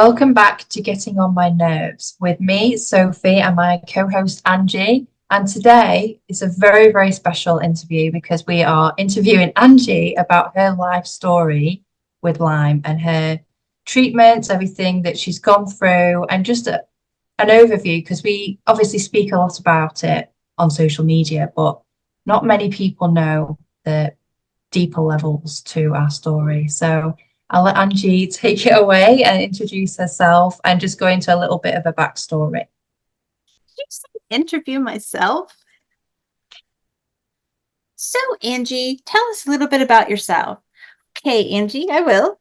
Welcome back to Getting on My Nerves with me, Sophie, and my co-host Angie. And today is a very, very special interview because we are interviewing Angie about her life story with Lyme and her treatments, everything that she's gone through, and just an overview because we obviously speak a lot about it on social media, but not many people know the deeper levels to our story. So I'll let Angie take it away and introduce herself and just go into a little bit of a backstory. You say interview myself? So, Angie, tell us a little bit about yourself. Okay, Angie, I will.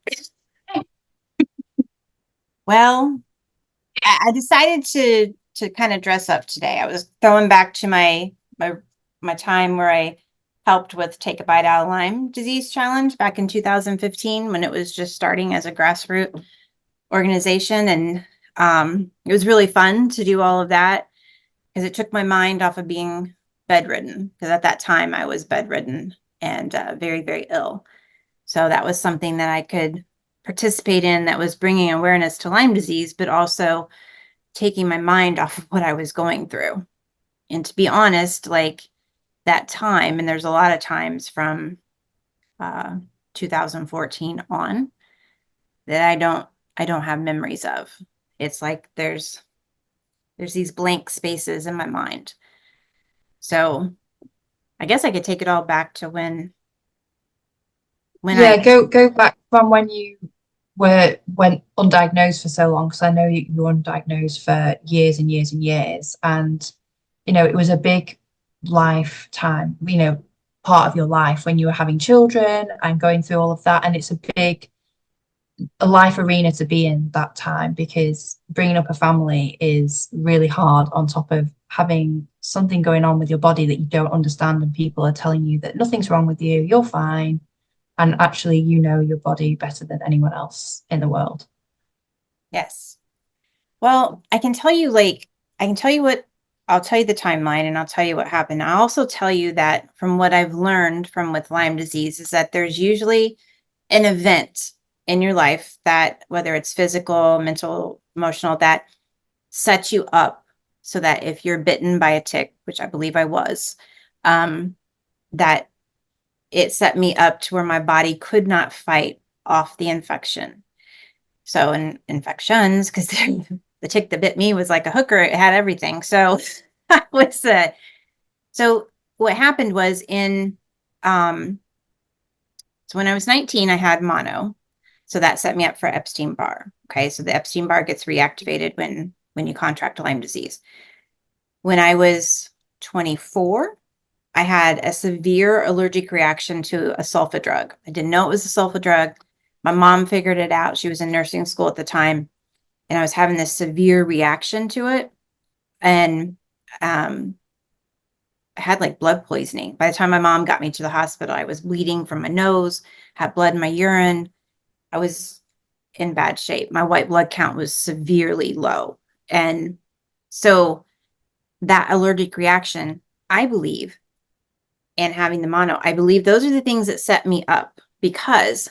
Well, I decided to kind of dress up today. I was going back to my time where I helped with Take a Bite Out of Lyme Disease Challenge back in 2015 when it was just starting as a grassroots organization. And it was really fun to do all of that because it took my mind off of being bedridden, because at that time I was bedridden and very, very ill. So that was something that I could participate in that was bringing awareness to Lyme disease, but also taking my mind off of what I was going through. And to be honest, like that time, and there's a lot of times from uh, 2014 on that I don't have memories of. It's like there's these blank spaces in my mind. So I guess I could take it all back to when Yeah, I go back from when you went undiagnosed for so long, because I know you were undiagnosed for years and years and years. And, it was a big lifetime, part of your life when you were having children and going through all of that. And it's a life arena to be in that time because bringing up a family is really hard on top of having something going on with your body that you don't understand and people are telling you that nothing's wrong with you, you're fine, and actually you know your body better than anyone else in the world. yes. Well, I'll tell you the timeline and I'll tell you what happened. I'll also tell you that from what I've learned from with Lyme disease is that there's usually an event in your life that, whether it's physical, mental, emotional, that sets you up so that if you're bitten by a tick, which I believe I was, that it set me up to where my body could not fight off the infection. So in infections, because the tick that bit me was like a hooker, it had everything. So I was so what happened was so when I was 19, I had mono. So that set me up for Epstein-Barr. Okay. So the Epstein-Barr gets reactivated when you contract Lyme disease. When I was 24, I had a severe allergic reaction to a sulfa drug. I didn't know it was a sulfa drug. My mom figured it out. She was in nursing school at the time, and I was having this severe reaction to it. And I had like blood poisoning. By the time my mom got me to the hospital, I was bleeding from my nose, had blood in my urine. I was in bad shape. My white blood count was severely low. And so that allergic reaction, I believe, and having the mono, I believe those are the things that set me up because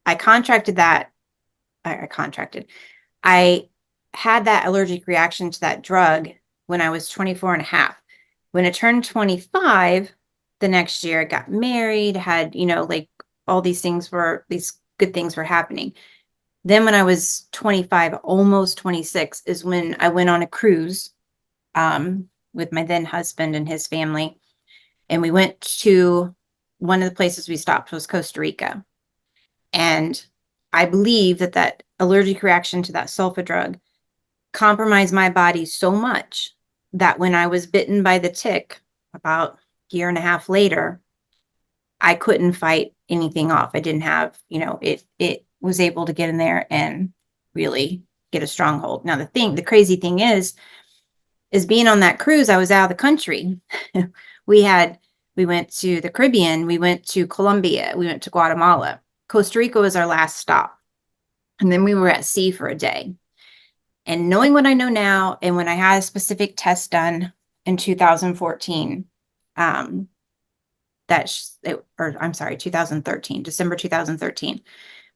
I contracted that. I contracted. I had that allergic reaction to that drug when I was 24 and a half. When I turned 25, the next year I got married, had, like all these good things were happening. Then when I was 25, almost 26, is when I went on a cruise with my then husband and his family. And we went to one of the places we stopped was Costa Rica. And I believe that allergic reaction to that sulfa drug compromised my body so much that when I was bitten by the tick about a year and a half later, I couldn't fight anything off. I didn't have, it was able to get in there and really get a stronghold. Now, the crazy thing is being on that cruise, I was out of the country. we went to the Caribbean, we went to Colombia, we went to Guatemala. Costa Rica was our last stop. And then we were at sea for a day. And knowing what I know now, and when I had a specific test done in 2014, I'm sorry, 2013, December 2013,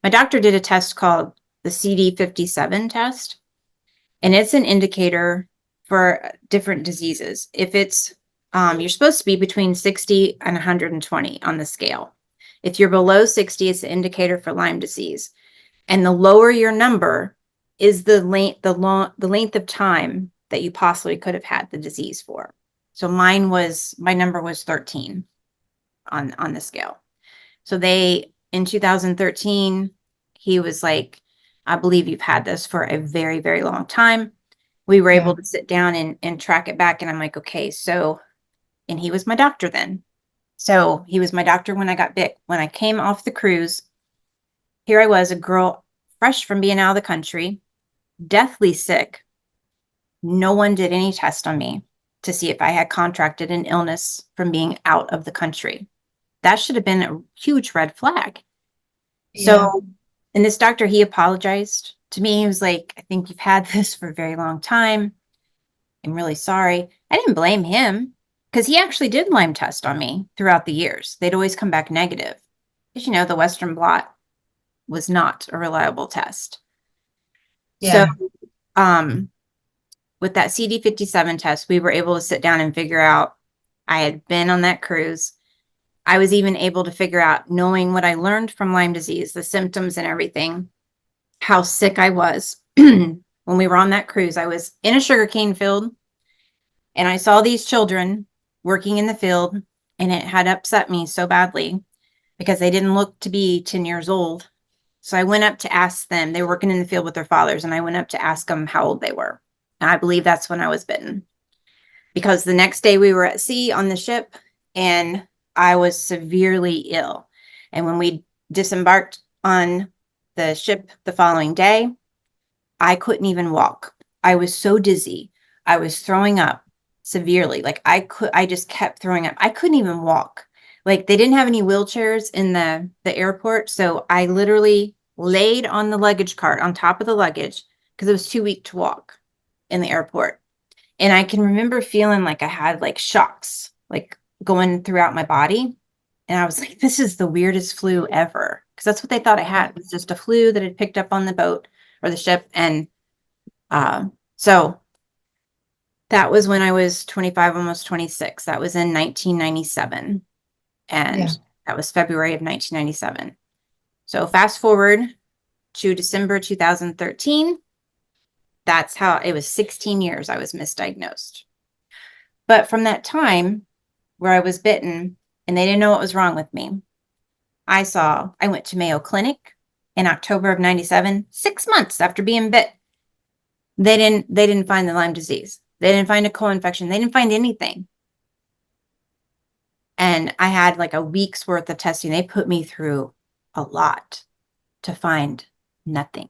my doctor did a test called the CD57 test, and it's an indicator for different diseases. If it's, you're supposed to be between 60 and 120 on the scale. If you're below 60, it's an indicator for Lyme disease. And the lower your number is the length of time that you possibly could have had the disease for. So my number was 13 on the scale. So in 2013, he was like, I believe you've had this for a very, very long time. We were able to sit down and track it back. And I'm like, okay, and he was my doctor then. So he was my doctor when I got bit. When I came off the cruise, here I was, a girl fresh from being out of the country, deathly sick. No one did any test on me to see if I had contracted an illness from being out of the country. That should have been a huge red flag. Yeah. So, and this doctor, he apologized to me. He was like, I think you've had this for a very long time. I'm really sorry. I didn't blame him because he actually did Lyme test on me throughout the years. They'd always come back negative. Because, the Western blot was not a reliable test. Yeah. So, with that CD57 test, we were able to sit down and figure out I had been on that cruise. I was even able to figure out, knowing what I learned from Lyme disease, the symptoms and everything, how sick I was. When we were on that cruise, I was in a sugarcane field and I saw these children working in the field, and it had upset me so badly because they didn't look to be 10 years old. So I went up to ask them, they were working in the field with their fathers, and I went up to ask them how old they were. And I believe that's when I was bitten, because the next day we were at sea on the ship and I was severely ill. And when we disembarked on the ship the following day, I couldn't even walk. I was so dizzy. I was throwing up severely. Like I just kept throwing up. I couldn't even walk. Like they didn't have any wheelchairs in the airport. So I literally laid on the luggage cart on top of the luggage because it was too weak to walk in the airport. And I can remember feeling like I had like shocks, like going throughout my body. And I was like, this is the weirdest flu ever. Because that's what they thought I had. It was just a flu that had picked up on the boat or the ship. And so that was when I was 25, almost 26. That was in 1997. And that was February of 1997. So fast forward to December 2013. That's how it was 16 years I was misdiagnosed. But from that time where I was bitten and they didn't know what was wrong with me, I went to Mayo Clinic in October of 97, 6 months after being bit. They didn't find the Lyme disease. They didn't find a co-infection. They didn't find anything. And I had like a week's worth of testing. They put me through a lot to find nothing.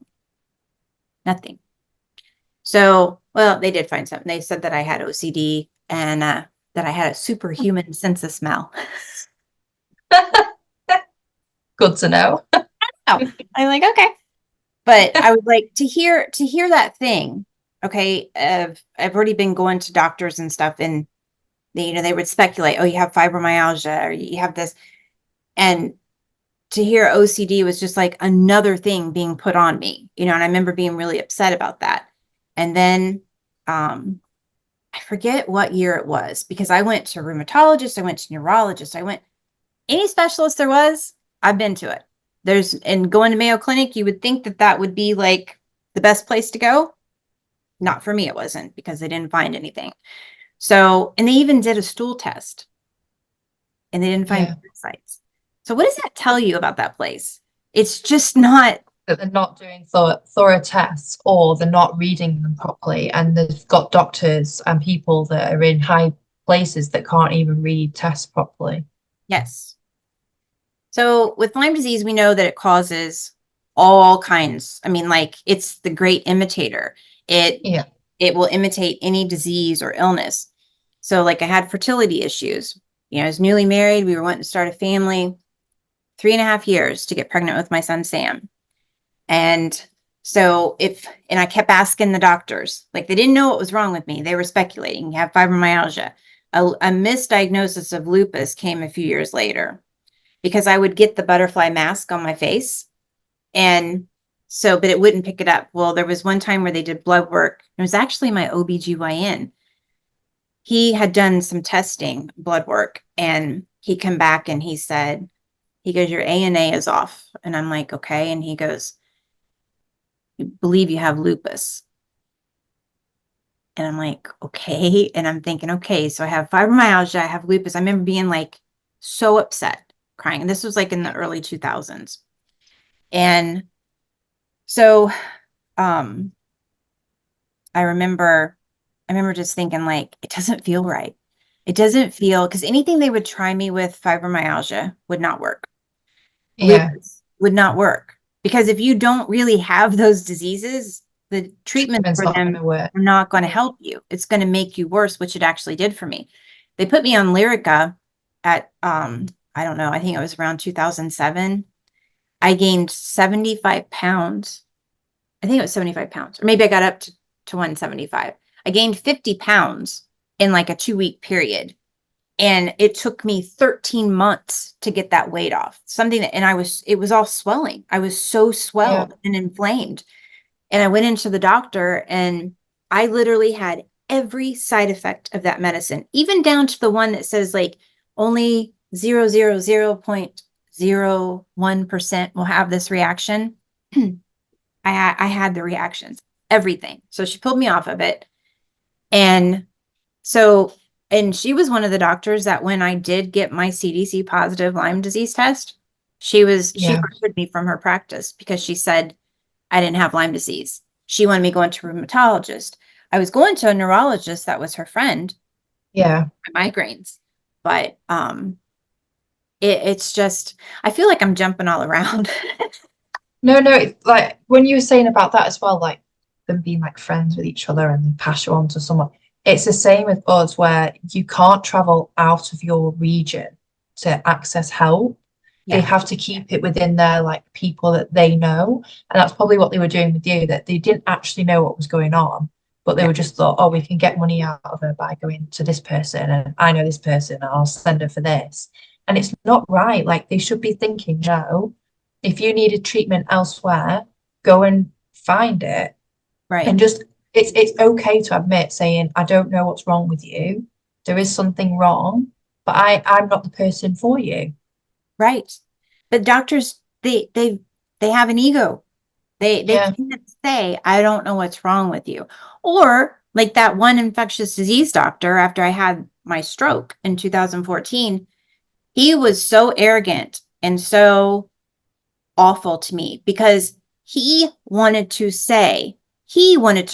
So, well, they did find something. They said that I had OCD and that I had a superhuman sense of smell. Good to know. Oh, I'm like, okay. But I would like to hear that thing. Okay. I've already been going to doctors and stuff, and they would speculate, oh, you have fibromyalgia or you have this. And to hear OCD was just like another thing being put on me, and I remember being really upset about that. And then I forget what year it was, because I went to a rheumatologist, I went to neurologist, any specialist there was, I've been to it. And going to Mayo Clinic, you would think that would be like the best place to go. Not for me, it wasn't, because they didn't find anything. So, and they even did a stool test and they didn't find parasites. So what does that tell you about that place? It's just not. That they're not doing thorough tests, or they're not reading them properly, and they've got doctors and people that are in high places that can't even read tests properly. Yes. So with Lyme disease, we know that it causes all kinds. I mean, like, it's the great imitator. It will imitate any disease or illness. So like I had fertility issues. I was newly married. We were wanting to start a family. 3.5 years to get pregnant with my son, Sam. And so and I kept asking the doctors, like, they didn't know what was wrong with me. They were speculating. You have fibromyalgia. A misdiagnosis of lupus came a few years later, because I would get the butterfly mask on my face. And So, but it wouldn't pick it up. Well, there was one time where they did blood work. It was actually my OBGYN. He had done some testing, blood work, and he come back and he said, he goes, your ANA is off. And I'm like, okay. And he goes, you believe you have lupus. And I'm like, okay. And I'm thinking, okay, so I have fibromyalgia, I have lupus. I remember being like so upset, crying. And this was like in the early 2000s. And so um I remember just thinking like, it doesn't feel right. It doesn't feel, because anything they would try me with fibromyalgia would not work. Yeah. Lupus would not work, because if you don't really have those diseases, the treatments Treatment's for not going them to work. are not going to help you. It's going to make you worse, which it actually did for me. They put me on Lyrica at I don't know, I think it was around 2007. I gained 75 pounds. I think it was 75 pounds, or maybe I got up to 175. I gained 50 pounds in like a 2-week period. And it took me 13 months to get that weight off. Something that, and it was all swelling. I was so Yeah. swelled and inflamed. And I went into the doctor, and I literally had every side effect of that medicine, even down to the one that says like only 0.01% will have this reaction. I had the reactions, everything. So she pulled me off of it. And so, and she was one of the doctors that when I did get my CDC positive Lyme disease test, she Yeah. removed me from her practice because she said I didn't have Lyme disease. She wanted me going to a rheumatologist. I was going to a neurologist that was her friend, Yeah. for migraines. But it's just, I feel like I'm jumping all around. No, no, it's like when you were saying about that as well, like them being like friends with each other and they pass you on to someone. It's the same with us where you can't travel out of your region to access help. They Yeah, have to keep it within their like people that they know. And that's probably what they were doing with you, that they didn't actually know what was going on, but they yeah, were just thought, oh, we can get money out of her by going to this person and I know this person and I'll send her for this. And it's not right. Like they should be thinking, no, if you needed treatment elsewhere, go and find it. right, And just it's okay to admit saying, I don't know what's wrong with you. There is something wrong, but I'm not the person for you. right. But doctors, they have an ego. They Yeah, can't say, I don't know what's wrong with you. Or like that one infectious disease doctor after I had my stroke in 2014, he was so arrogant and so awful to me because he wanted to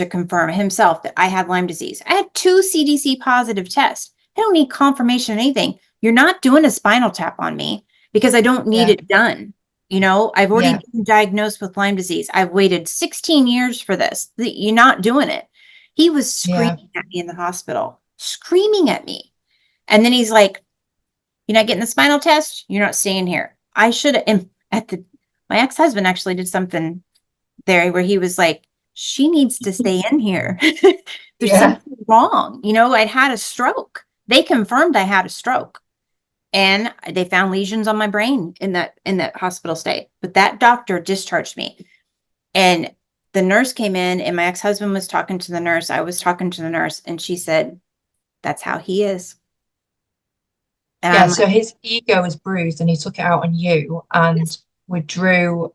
confirm himself that I had Lyme disease. I had 2 CDC positive tests. I don't need confirmation or anything. You're not doing a spinal tap on me because I don't need yeah, it done. You know, I've already yeah, been diagnosed with Lyme disease. I've waited 16 years for this. You're not doing it. He was yeah, screaming at me in the hospital, screaming at me. And then he's like, you're not getting the spinal test. You're not staying here. I should have, my ex-husband actually did something there where he was like, she needs to stay in here. There's yeah, something wrong. You know, I'd had a stroke. They confirmed I had a stroke, and they found lesions on my brain in that hospital stay. But that doctor discharged me. And the nurse came in, and my ex-husband was talking to the nurse. I was talking to the nurse, and she said, that's how he is. And yeah. I'm So like, his ego is bruised and he took it out on you and yes. withdrew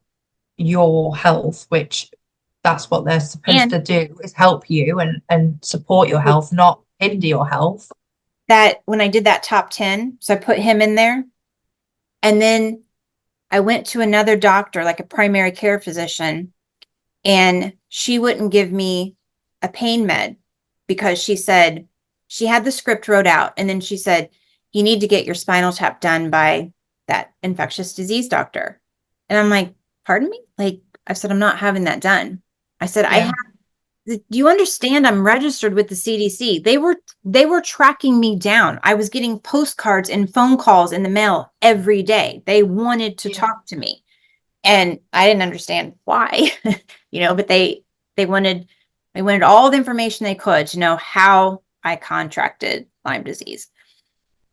your health, which that's what they're supposed And to do is help you and support your health, not hinder your health. that when I did that top 10, so I put him in there. And then I went to another doctor, like a primary care physician, and she wouldn't give me a pain med because she said she had the script wrote out. And then she said, you need to get your spinal tap done by that infectious disease doctor. And I'm like, pardon me? Like, I said, I'm not having that done. I said, I Yeah, have, do you understand I'm registered with the CDC? They were tracking me down. I was getting postcards and phone calls in the mail every day. They wanted to yeah, talk to me. And I didn't understand why, but they wanted they wanted all the information they could to know how I contracted Lyme disease.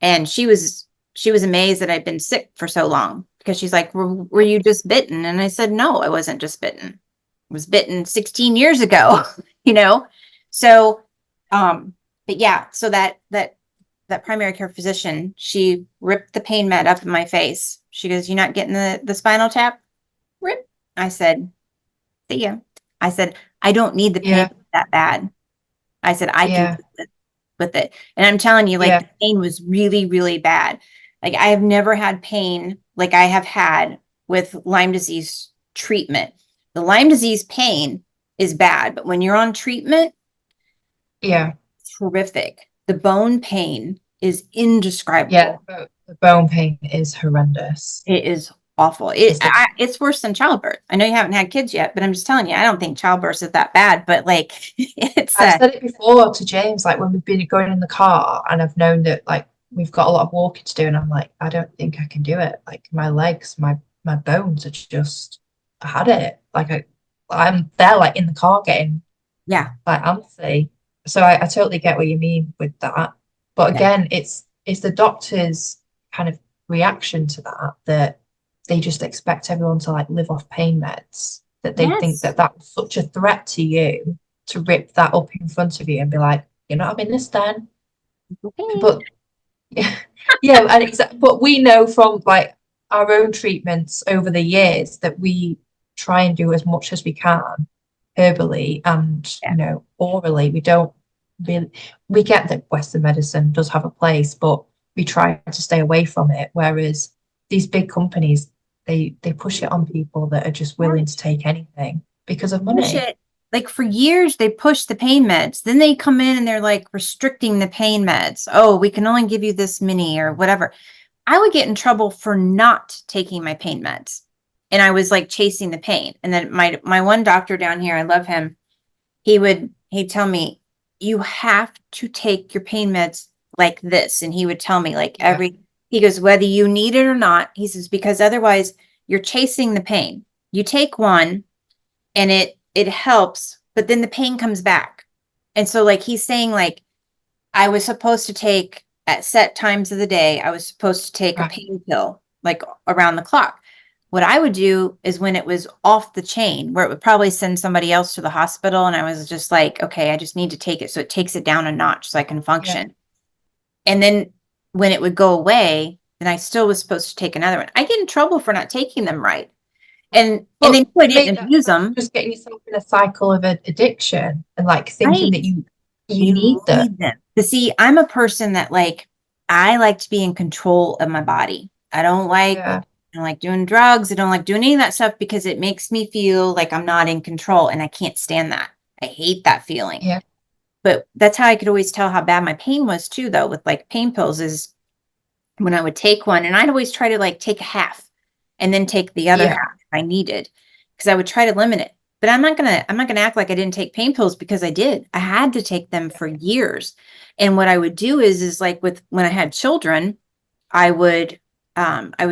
And she was amazed that I'd been sick for so long because she's like, were you just bitten? And I said, no, I wasn't just bitten. was bitten 16 years ago, you know? So, but yeah, so that primary care physician, she ripped the pain med up in my face. She goes, "You're not getting the spinal tap?" Rip. I said, "See ya." I said, "I don't need the pain Yeah. that bad." I said, "I can Yeah. live with it." And I'm telling you, like Yeah. the pain was really, really bad. Like I have never had pain like I have had with Lyme disease treatment. The Lyme disease pain is bad, but when you're on treatment, Yeah. it's horrific. The bone pain is Yeah. indescribable. The bone pain is horrendous. It is awful. It's the It's worse than childbirth. I know you haven't had kids yet, but I'm just telling you, I don't think childbirth is that bad. But like, it's I've said it before to James, like when we've been going in the car and I've known that like we've got a lot of walking to do, and I'm like, I don't think I can do it. Like my legs, my bones are just, I had it. Like I'm there like in the car getting yeah, like antsy. So I totally get what you mean with that. But yeah, again, it's the doctor's kind of reaction to that, that they just expect everyone to like live off pain meds, that they think yes. that that's such a threat to you to rip that up in front of you and be like, you're not having this then. Okay. But yeah, yeah, and but we know from like our own treatments over the years that we try and do as much as we can herbally and Yeah. orally. We don't really, we get that Western medicine does have a place, but we try to stay away from it. Whereas these big companies, they push it on people that are just willing to take anything because of Push money. it. Like for years, they pushed the pain meds. Then they come in and they're like restricting the pain meds. Oh, we can only give you this many or whatever. I would get in trouble for not taking my pain meds. And I was like chasing the pain. And then my one doctor down here, I love him. He'd tell me, "You have to take your pain meds like this." And he would tell me like Yeah, he goes, "Whether you need it or not," he says, "because otherwise you're chasing the pain. You take one and it helps, but then the pain comes back." And so like he's saying like I was supposed to take at set times of the day, I was supposed to take a right. pain pill like around the clock. What I would do is when it was off the chain, where it would probably send somebody else to the hospital, and I was just like, okay, I just need to take it so it takes it down a notch so I can Yeah. function. And then when it would go away, then I still was supposed to take another one. I get in trouble for not taking them right. And But then I to me, didn't abuse that's them. just getting yourself in a cycle of addiction and like thinking Right. that you You need them. need them. But see, I'm a person that like I like to be in control of my body. Yeah, I don't like doing drugs. I don't like doing any of that stuff because it makes me feel like I'm not in control and I can't stand that. I hate that feeling. yeah, But that's how I could always tell how bad my pain was too, though, with like pain pills is when I would take one and I'd always try to like take a half and then take the other yeah, half if I needed because I would try to limit it. But I'm not gonna act like I didn't take pain pills because I did. I had to take them for years. And what I would do is like with when I had children, I would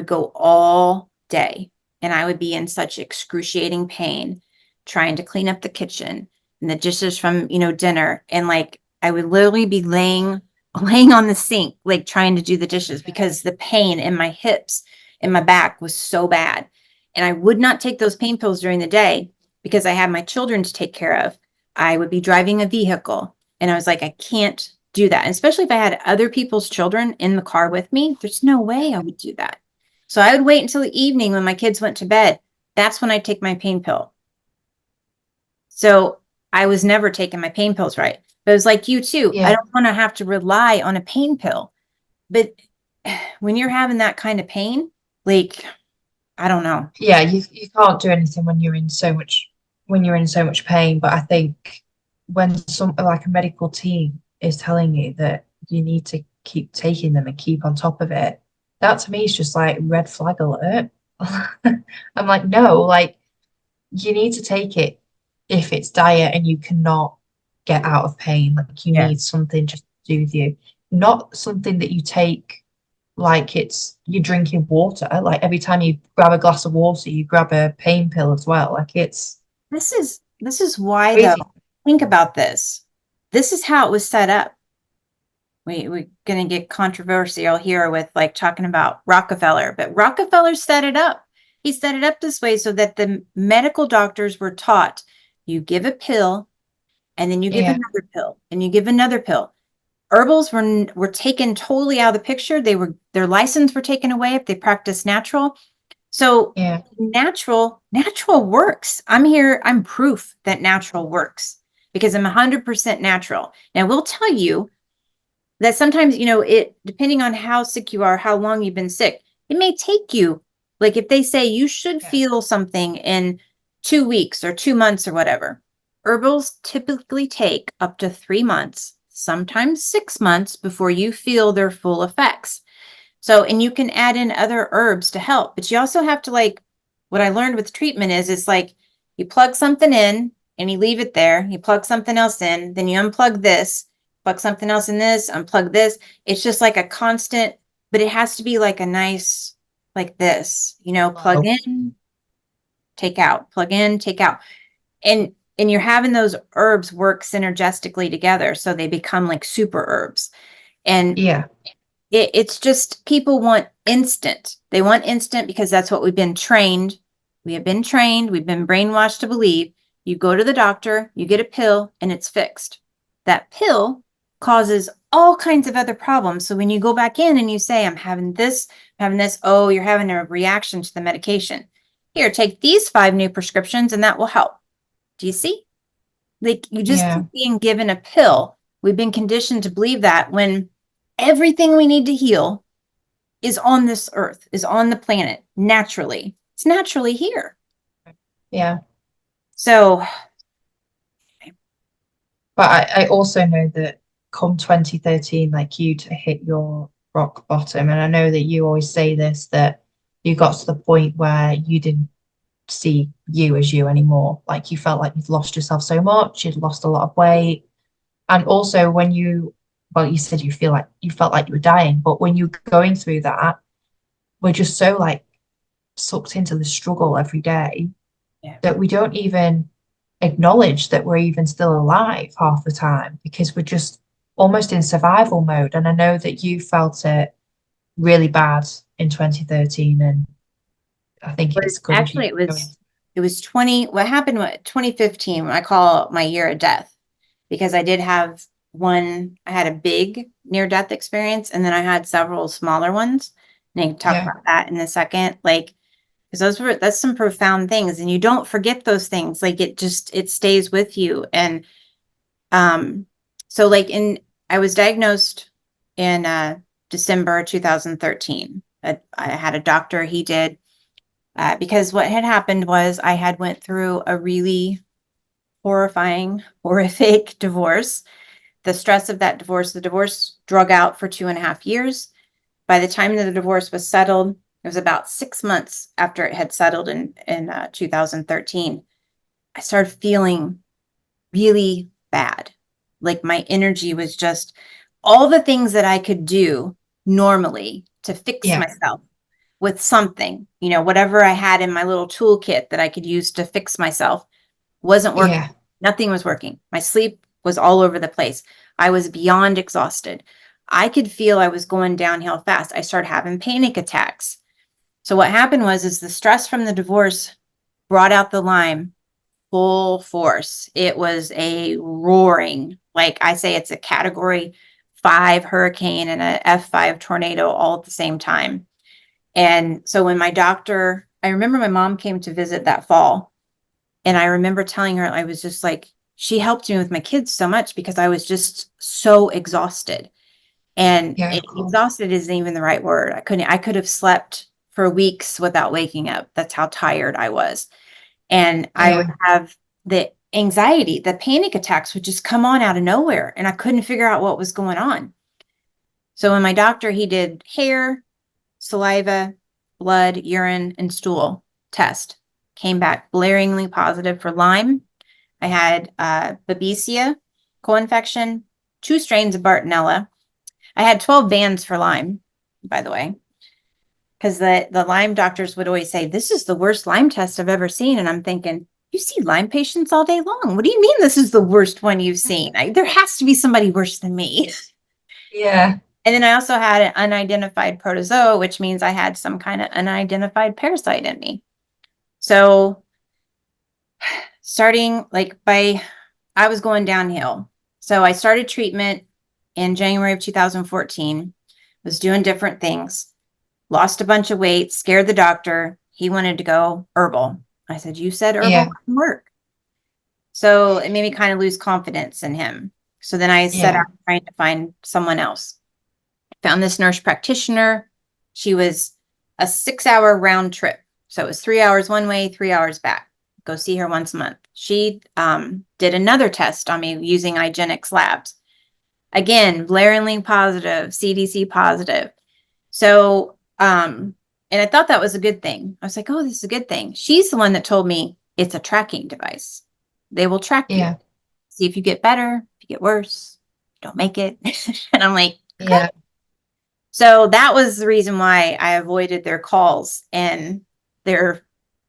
go all day and I would be in such excruciating pain trying to clean up the kitchen and the dishes from, dinner. And like I would literally be laying on the sink, like trying to do the dishes because the pain in my hips and my back was so bad. And I would not take those pain pills during the day because I had my children to take care of. I would be driving a vehicle and I was like, I can't do that. And especially if I had other people's children in the car with me, there's no way I would do that. So I would wait until the evening when my kids went to bed. That's when I take my pain pill. So I was never taking my pain pills right. But it was like you too. I yeah, don't want to have to rely on a pain pill. But when you're having that kind of pain, like, I don't know. yeah. You can't do anything when you're in so much pain. But I think when some like a medical team is telling you that you need to keep taking them and keep on top of it, that to me is just like red flag alert. I'm like, no, like you need to take it if it's dire and you cannot get out of pain. Like you Yeah. need something just to do with you, not something that you take like it's you're drinking water. Like every time you grab a glass of water, you grab a pain pill as well. Like it's This is why though. crazy. Think about this. This is how it was set up. We're gonna get controversial here with like talking about Rockefeller, but Rockefeller set it up. he set it up this way so that the medical doctors were taught, you give a pill and then you give Yeah. another pill and you give another pill. Herbals were taken totally out of the picture. Their license were taken away if they practiced natural. So Yeah. natural works. I'm proof that natural works because I'm 100% natural. Now, we'll tell you that sometimes, it, depending on how sick you are, how long you've been sick, it may take you, like if they say you should Yeah. feel something in 2 weeks or 2 months or whatever, herbals typically take up to 3 months, sometimes 6 months before you feel their full effects. So, and you can add in other herbs to help, but you also have to, like, what I learned with treatment is it's like you plug something in and you leave it there. You plug something else in, then you unplug this, plug something else in this, unplug this. It's just like a constant, but it has to be like a nice, like this, plug Wow. in, take out, plug in, take out. And you're having those herbs work synergistically together. So they become like super herbs. And Yeah. it's just people want instant. They want instant because that's what we've been trained. We have been trained. We've been brainwashed to believe. You go to the doctor, you get a pill, and it's fixed. That pill causes all kinds of other problems. So when you go back in and you say, I'm having this, oh, you're having a reaction to the medication. Here, take these 5 new prescriptions and that will help. Do you see? Like, you just Yeah. keep being given a pill. We've been conditioned to believe that when everything we need to heal is on this earth, is on the planet naturally. It's naturally here. Yeah. So, But I also know that come 2013, like you to hit your rock bottom. And I know that you always say this, that you got to the point where you didn't see you as you anymore. Like you felt like you'd lost yourself so much, you'd lost a lot of weight. And also when well, you said you felt like you were dying, but when you're going through that, we're just so like sucked into the struggle every day yeah. that we don't even acknowledge that we're even still alive half the time because we're just almost in survival mode. And I know that you felt it really bad in 2013, and I think But it's good of you actually, going. it was 20, what happened, 2015, I call my year of death, because I did have I had a big near death experience, and then I had several smaller ones. And I can talk Yeah. about that in a second. Like, because that's some profound things, and you don't forget those things. Like, it stays with you. And um so like I was diagnosed in December 2013. I had a doctor. He did because what had happened was I had went through a really horrifying, horrific divorce. The stress of that divorce, the divorce drug out for 2.5 years. By the time that the divorce was settled, it was about 6 months after it had settled in 2013. I started feeling really bad. Like my energy was just all the things that I could do normally to fix Yeah. myself with something, whatever I had in my little toolkit that I could use to fix myself wasn't working. Yeah. Nothing was working. My sleep was all over the place. I was beyond exhausted. I could feel I was going downhill fast. I started having panic attacks. So what happened is the stress from the divorce brought out the Lyme full force. It was a roaring, like I say, it's a category 5 hurricane and a F5 tornado all at the same time. And so when I remember my mom came to visit that fall, and I remember telling her, I was just like, she helped me with my kids so much because I was just so exhausted. And Yeah, of course. exhausted isn't even the right word. I could have slept for weeks without waking up. That's how tired I was. And I would Yeah. have the anxiety, the panic attacks would just come on out of nowhere. And I couldn't figure out what was going on. So when my doctor, he did hair, saliva, blood, urine, and stool test. Came back blaringly positive for Lyme. I had Babesia co-infection, 2 strains of Bartonella. I had 12 bans for Lyme, by the way, because the Lyme doctors would always say, this is the worst Lyme test I've ever seen. And I'm thinking, you see Lyme patients all day long. What do you mean this is the worst one you've seen? There has to be somebody worse than me. Yeah. And then I also had an unidentified protozoa, which means I had some kind of unidentified parasite in me. So starting I was going downhill. So I started treatment in January of 2014, was doing different things, lost a bunch of weight, scared the doctor. He wanted to go herbal. I said, you said herbal Yeah. wouldn't work. So it made me kind of lose confidence in him. So then I set Yeah. out trying to find someone else. Found this nurse practitioner. She was a 6-hour round trip. So it was 3 hours one way, 3 hours back. Go see her once a month. She did another test on me using IGeneX labs. Again, blaringly positive, CDC positive. So, and I thought that was a good thing. I was like, oh, this is a good thing. She's the one that told me it's a tracking device. They will track you, Yeah. see if you get better, if you get worse, don't make it. And I'm like, okay. Yeah. So that was the reason why I avoided their calls and their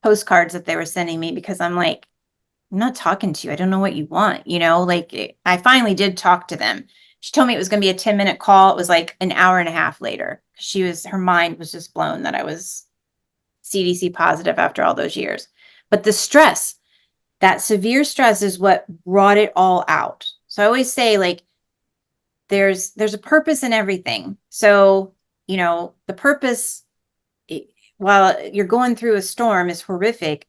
postcards that they were sending me, because I'm like, I'm not talking to you. I don't know what you want. I finally did talk to them. She told me it was going to be a 10-minute call. It was like an hour and a half later. Her mind was just blown that I was CDC positive after all those years. But the stress, that severe stress is what brought it all out. So I always say, like, there's a purpose in everything. So, the purpose, while you're going through a storm, is horrific.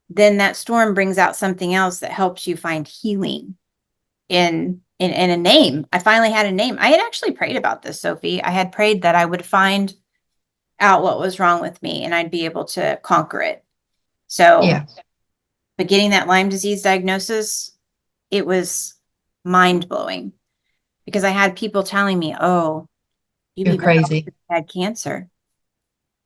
Then that storm brings out something else that helps you find healing in a name. I finally had a name. I had actually prayed about this, Sophie. I had prayed that I would find out what was wrong with me and I'd be able to conquer it. So, Yeah. but getting that Lyme disease diagnosis, it was mind blowing, because I had people telling me, oh, you'd You're be better off crazy. if you had cancer.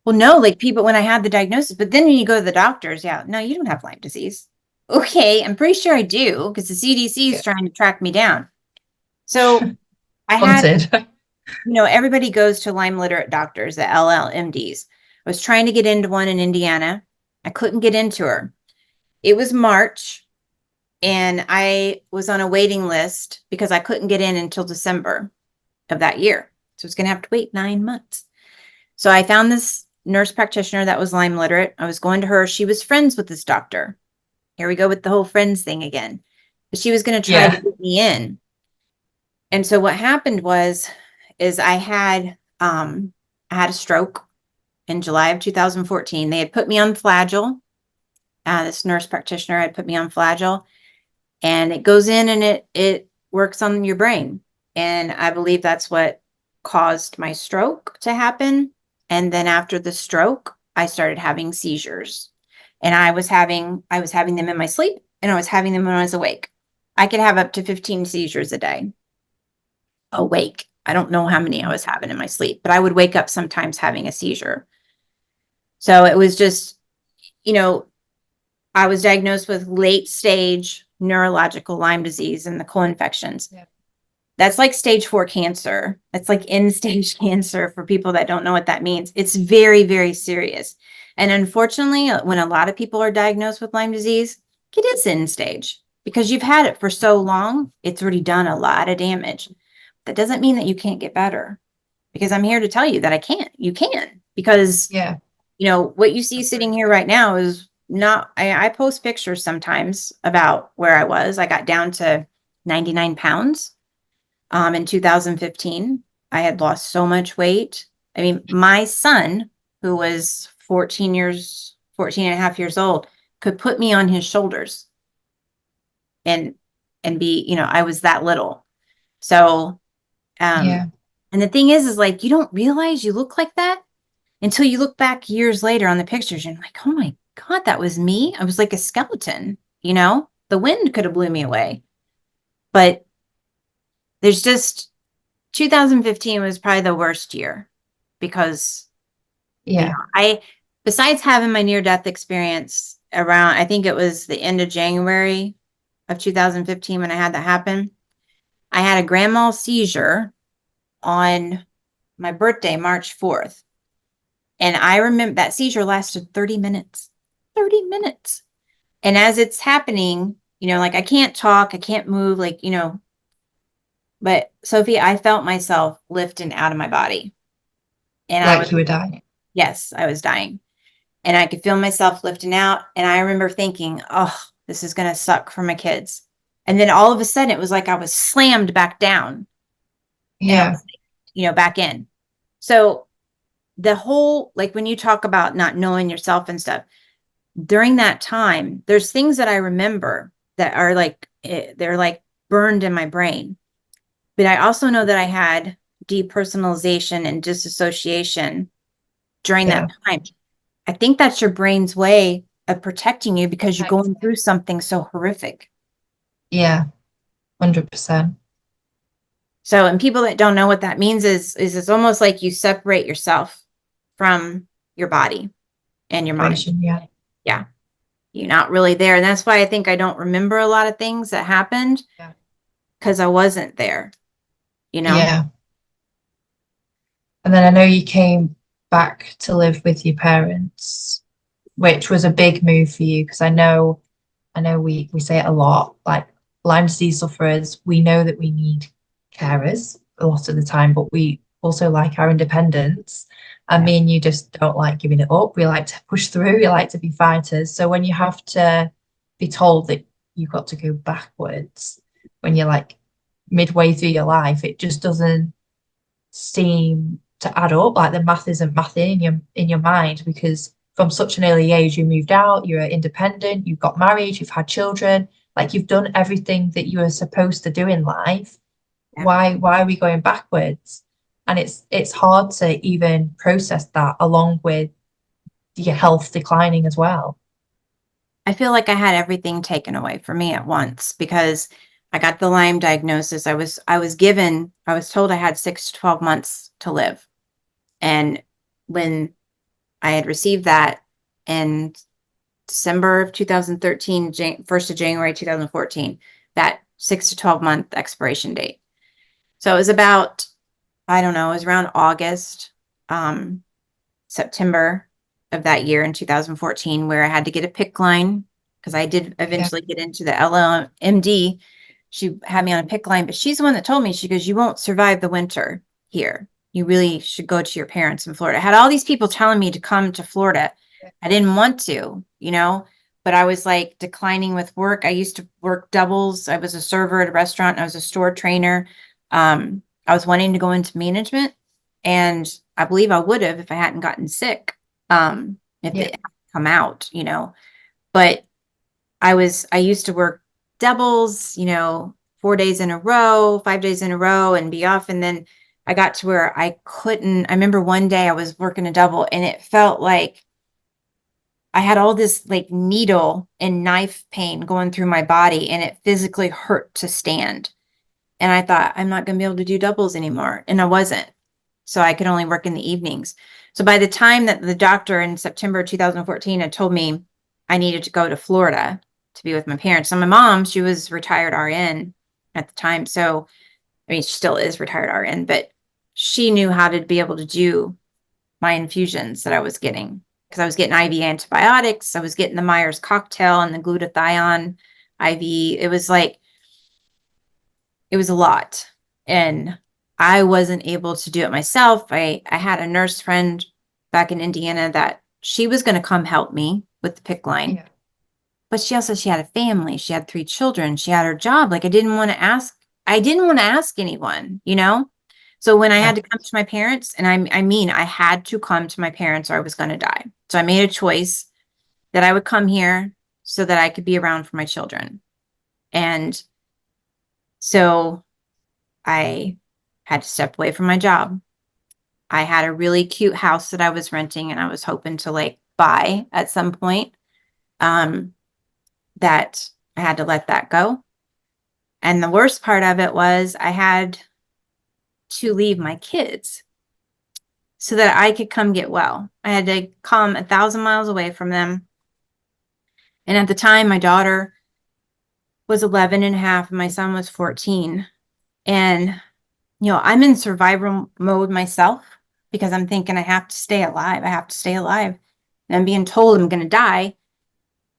Well, no, like, people, when I had the diagnosis, but then when you go to the doctors, yeah, no, you don't have Lyme disease. Okay, I'm pretty sure I do, because the CDC is Yeah. trying to track me down. So I had, Hunted. everybody goes to Lyme literate doctors, the LLMDs. I was trying to get into one in Indiana. I couldn't get into her. It was March, and I was on a waiting list because I couldn't get in until December of that year. So I was going to have to wait 9 months. So I found this nurse practitioner that was Lyme literate. I was going to her. She was friends with this doctor. Here we go with the whole friends thing again. But she was going to try to Yeah. get me in. And so what happened is I had a stroke in July of 2014. They had put me on Flagyl. This nurse practitioner had put me on Flagyl, and it goes in and it works on your brain. And I believe that's what caused my stroke to happen. And then after the stroke, I started having seizures, and I was having them in my sleep, and I was having them when I was awake. I could have up to 15 seizures a day awake. I don't know how many I was having in my sleep, but I would wake up sometimes having a seizure. So it was just, you know, I was diagnosed with late stage neurological Lyme disease and the co-infections. Yeah. That's like stage 4 cancer. That's like end stage cancer for people that don't know what that means. It's very, very serious. And unfortunately, when a lot of people are diagnosed with Lyme disease, it is end stage, because you've had it for so long, it's already done a lot of damage. That doesn't mean that you can't get better, because I'm here to tell you that you can, because Yeah. what you see sitting here right now is not, I post pictures sometimes about where I was. I got down to 99 pounds in 2015. I had lost so much weight. I mean, my son, who was 14 and a half years old, could put me on his shoulders and be, I was that little. So, Yeah. and the thing is like, you don't realize you look like that until you look back years later on the pictures, and like, oh my God, that was me. I was like a skeleton, the wind could have blew me away. But there's just 2015 was probably the worst year, because, Yeah. besides having my near death experience around, I think it was the end of January of 2015 when I had that happen. I had a grand mal seizure on my birthday, March 4th. And I remember that seizure lasted 30 minutes. 30 minutes. And as it's happening, like, I can't talk, I can't move, like, but Sophie, I felt myself lifting out of my body. And I Like was, you were dying. yes, I was dying. and I could feel myself lifting out. And I remember thinking, oh, this is going to suck for my kids. And then all of a sudden it was like I was slammed back down and I Yeah. was, back in. So the whole, like when you talk about not knowing yourself and stuff, during that time, there's things that I remember that are like, they're like burned in my brain. But I also know that I had depersonalization and disassociation during Yeah. that time. I think that's your brain's way of protecting you because you're going through something so horrific. Yeah. 100%. So, and people that don't know what that means is it's almost like you separate yourself from your body and your mind. Situation. Yeah. Yeah. You're not really there. And that's why I think I don't remember a lot of things that happened Yeah. because I wasn't there, you know? Yeah. And then I know you came back to live with your parents, which was a big move for you because I know we say it a lot, like Lyme disease sufferers, we know that we need carers a lot of the time, but we also like our independence. And Yeah. me and you just don't like giving it up. We like to push through, we like to be fighters. So when you have to be told that you've got to go backwards when you're like midway through your life, it just doesn't seem to add up. Like the math isn't mathing in your mind because from such an early age you moved out, you're independent, you've got married, you've had children, like you've done everything that you were supposed to do in life. Yeah. Why are we going backwards? And it's hard to even process that along with your health declining as well. I feel like I had everything taken away from me at once because I got the Lyme diagnosis. I was told I had 6 to 12 months to live. And when I had received that in December of 2013, 1st of January 2014, that 6 to 12 month expiration date. So it was about, I don't know, it was around August, September of that year in 2014, where I had to get a PICC line because I did Yeah. eventually get into the LMD. She had me on a PICC line, but she's the one that told me, she goes, you won't survive the winter here. You really should go to your parents in Florida. I had all these people telling me to come to Florida. I didn't want to, but I was like declining with work. I used to work doubles. I was a server at a restaurant. I was a store trainer. I was wanting to go into management, and I believe I would have if I hadn't gotten sick, if Yeah. it had come out, but I used to work doubles, 4 days in a row, 5 days in a row and be off. And then I got to where I couldn't. I remember one day I was working a double and it felt like I had all this like needle and knife pain going through my body and it physically hurt to stand. And I thought, I'm not going to be able to do doubles anymore. And I wasn't. So I could only work in the evenings. So by the time that the doctor in September 2014 had told me I needed to go to Florida to be with my parents. So my mom, she was retired RN at the time. So, I mean, she still is retired RN, but she knew how to be able to do my infusions that I was getting because I was getting IV antibiotics. I was getting the Myers cocktail and the glutathione IV. It was a lot. And I wasn't able to do it myself. I had a nurse friend back in Indiana that she was going to come help me with the PICC line. Yeah. But she had a family. She had 3 children. She had her job. Like I didn't want to ask anyone, So when I had to come to my parents, and I mean, I had to come to my parents or I was going to die. So I made a choice that I would come here so that I could be around for my children. And so I had to step away from my job. I had a really cute house that I was renting and I was hoping to like buy at some point. That I had to let that go. And the worst part of it was I had to leave my kids so that I could come get well. I had to come 1,000 miles away from them. And at the time, my daughter was 11 and a half and my son was 14. And, I'm in survival mode myself because I'm thinking I have to stay alive. I have to stay alive. And I'm being told I'm going to die.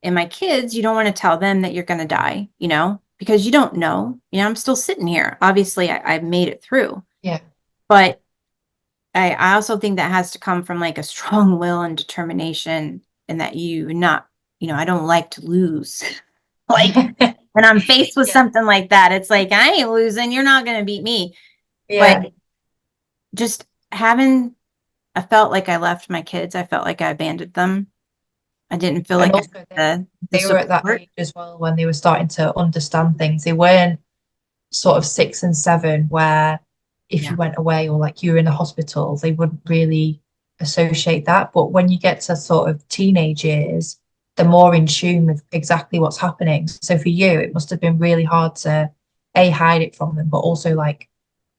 And my kids, you don't want to tell them that you're going to die, because you don't know. I'm still sitting here. Obviously, I made it through. Yeah. But I also think that has to come from like a strong will and determination and that you not, I don't like to lose. Like when I'm faced with Yeah. something like that, it's like, I ain't losing. You're not going to beat me. But Yeah. just having, I felt like I left my kids. I felt like I abandoned them. I didn't feel And like I also had the they were at that support. age as well when they were starting to understand things. They weren't sort of 6 and 7 where if Yeah. you went away or like you were in the hospital, they wouldn't really associate that. But when you get to sort of teenage years, they're more in tune with exactly what's happening. So for you, it must have been really hard to hide it from them, but also like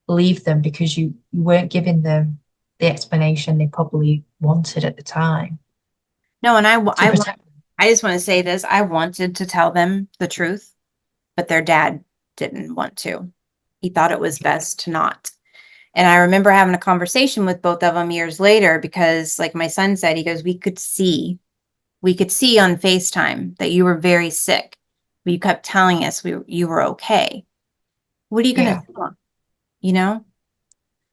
leave them because you weren't giving them the explanation they probably wanted at the time No, and to protect them. I just want to say this. I wanted to tell them the truth, but their dad didn't want to. He thought it was best to not. And I remember having a conversation with both of them years later because, like my son said, he goes, we could see on FaceTime that you were very sick, but you kept telling us you were okay. What are you going to Yeah, do? You know,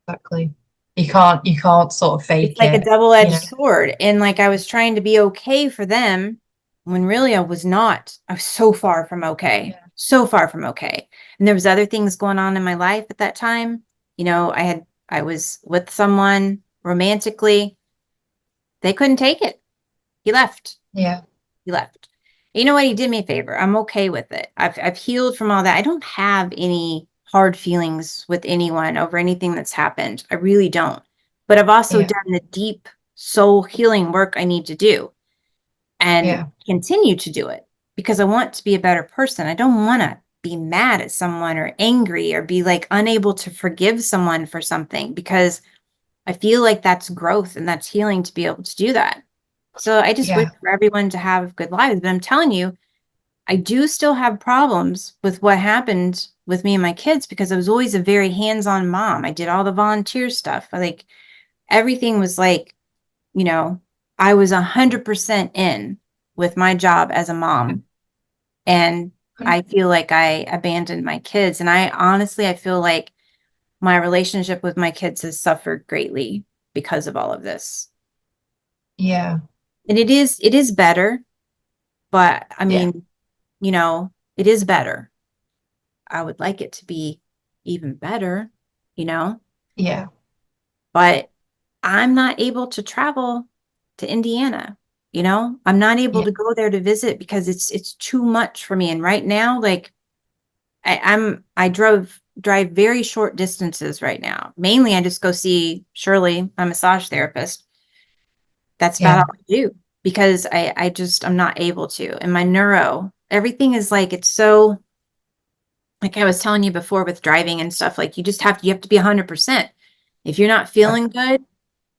exactly. You can't sort of it's fake like a it, you double-edged know? sword. And like I was trying to be okay for them when really I was not. I was so far from okay, Yeah. so far from okay. And there was other things going on in my life at that time. I was with someone romantically. They couldn't take it. He left. Yeah. He left. You know what? He did me a favor. I'm okay with it. I've healed from all that. I don't have any hard feelings with anyone over anything that's happened. I really don't. But I've also Yeah. done the deep soul healing work I need to do and Yeah. continue to do it because I want to be a better person. I don't want to be mad at someone or angry or be like unable to forgive someone for something because I feel like that's growth and that's healing to be able to do that. So I just wish Yeah. for everyone to have good lives. But I'm telling you, I do still have problems with what happened with me and my kids because I was always a very hands-on mom. I did all the volunteer stuff. Like everything was like, you know, I was 100% in with my job as a mom. And Yeah. I feel like I abandoned my kids. And I feel like my relationship with my kids has suffered greatly because of all of this. Yeah. And it is better, but I Yeah. mean, it is better. I would like it to be even better, you know, Yeah. but I'm not able to travel to Indiana. I'm not able Yeah. to go there to visit because it's too much for me. And right now, like I drive very short distances right now. Mainly I just go see Shirley, my massage therapist. That's about Yeah. all I do because I'm not able to. And my neuro, everything is like it's so like I was telling you before with driving and stuff, like you have to be 100%. If you're not feeling good